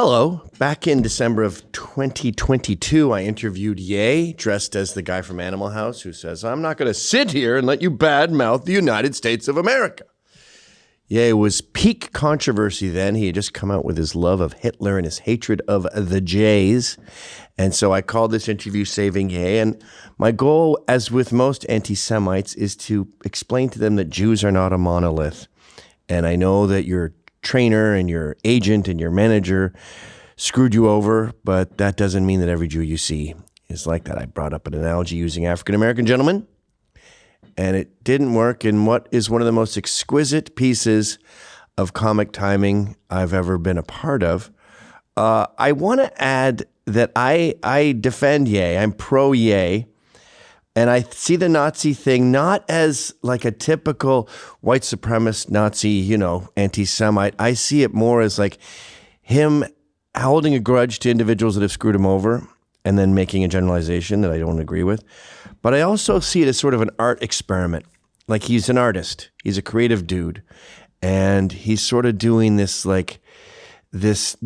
Hello. Back in December of 2022, I interviewed Ye, dressed as the guy from Animal House, who says, "I'm not going to sit here and let you badmouth the United States of America." Ye was peak controversy then. He had just come out with his love of Hitler and his hatred of the Jays. And so I called this interview Saving Ye. And my goal, as with most anti-Semites, is to explain to them that Jews are not a monolith. And I know that your trainer and your agent and your manager screwed you over, but that doesn't mean that every Jew you see is like that. I brought up an analogy using African-American gentlemen, and it didn't work in what is one of the most exquisite pieces of comic timing I've ever been a part of. I want to add that I defend Ye. I'm pro Ye. And I see the Nazi thing not as like a typical white supremacist Nazi, anti-Semite. I see it more as like him holding a grudge to individuals that have screwed him over and then making a generalization that I don't agree with. But I also see it as sort of an art experiment. Like he's an artist. He's a creative dude. And he's sort of doing this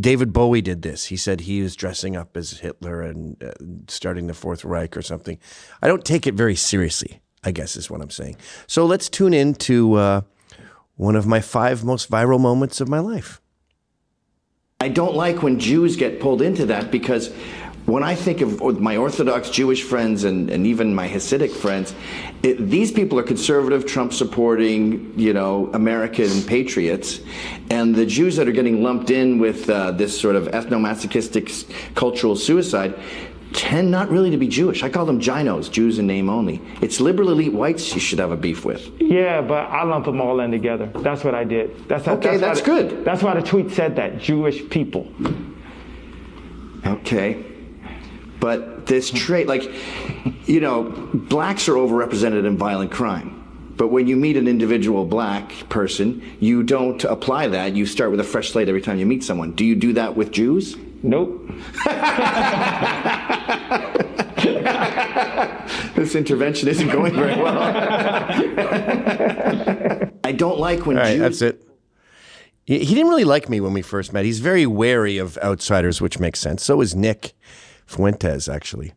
David Bowie did this. He said he was dressing up as Hitler and starting the Fourth Reich or something. I don't take it very seriously, I guess is what I'm saying. So let's tune in to one of my 5 most viral moments of my life. I don't like when Jews get pulled into that, because when I think of my Orthodox Jewish friends and even my Hasidic friends, these people are conservative, Trump-supporting, American patriots. And the Jews that are getting lumped in with this sort of ethnomasochistic cultural suicide tend not really to be Jewish. I call them ginos, Jews in name only. It's liberal elite whites you should have a beef with. Yeah, but I lump them all in together. That's what I did. That's good. That's why the tweet said that, Jewish people. Okay. But this trait, blacks are overrepresented in violent crime. But when you meet an individual black person, you don't apply that. You start with a fresh slate every time you meet someone. Do you do that with Jews? Nope. This intervention isn't going very well. I don't like when All right, Jews... that's it. He didn't really like me when we first met. He's very wary of outsiders, which makes sense. So is Nick Fuentes, actually.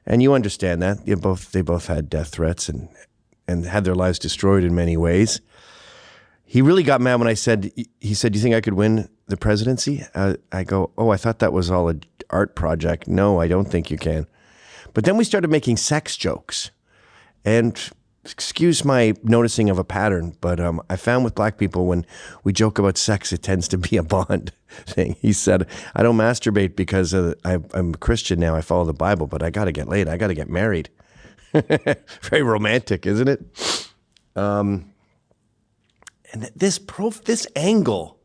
And you understand that. They both had death threats and had their lives destroyed in many ways. He really got mad when he said, "Do you think I could win the presidency?" I go, "Oh, I thought that was all an art project. No, I don't think you can." But then we started making sex jokes. And excuse my noticing of a pattern, but I found with black people, when we joke about sex, it tends to be a bond thing. He said, "I don't masturbate because I'm a Christian now. I follow the Bible, but I got to get laid. I got to get married." Very romantic, isn't it? And this angle,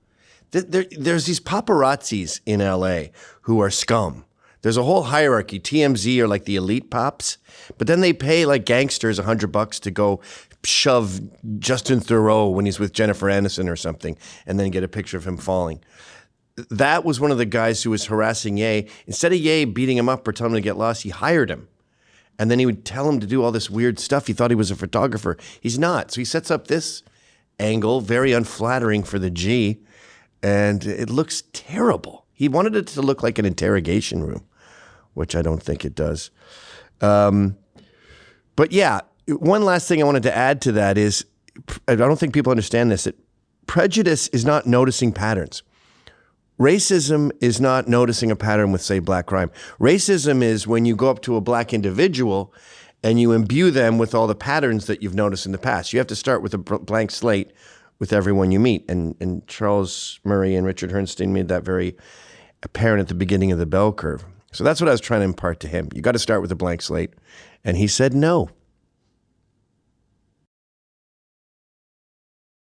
there's these paparazzis in LA who are scum. There's a whole hierarchy. TMZ are like the elite pops, but then they pay like gangsters $100 to go shove Justin Theroux when he's with Jennifer Aniston or something, and then get a picture of him falling. That was one of the guys who was harassing Ye. Instead of Ye beating him up or telling him to get lost, he hired him. And then he would tell him to do all this weird stuff. He thought he was a photographer. He's not. So he sets up this angle, very unflattering for the G, and it looks terrible. He wanted it to look like an interrogation room, which I don't think it does. But yeah, one last thing I wanted to add to that is, I don't think people understand this, that prejudice is not noticing patterns. Racism is not noticing a pattern with, say, black crime. Racism is when you go up to a black individual and you imbue them with all the patterns that you've noticed in the past. You have to start with a blank slate with everyone you meet. And Charles Murray and Richard Herrnstein made that very apparent at the beginning of the bell curve. So that's what I was trying to impart to him. You got to start with a blank slate. And he said no.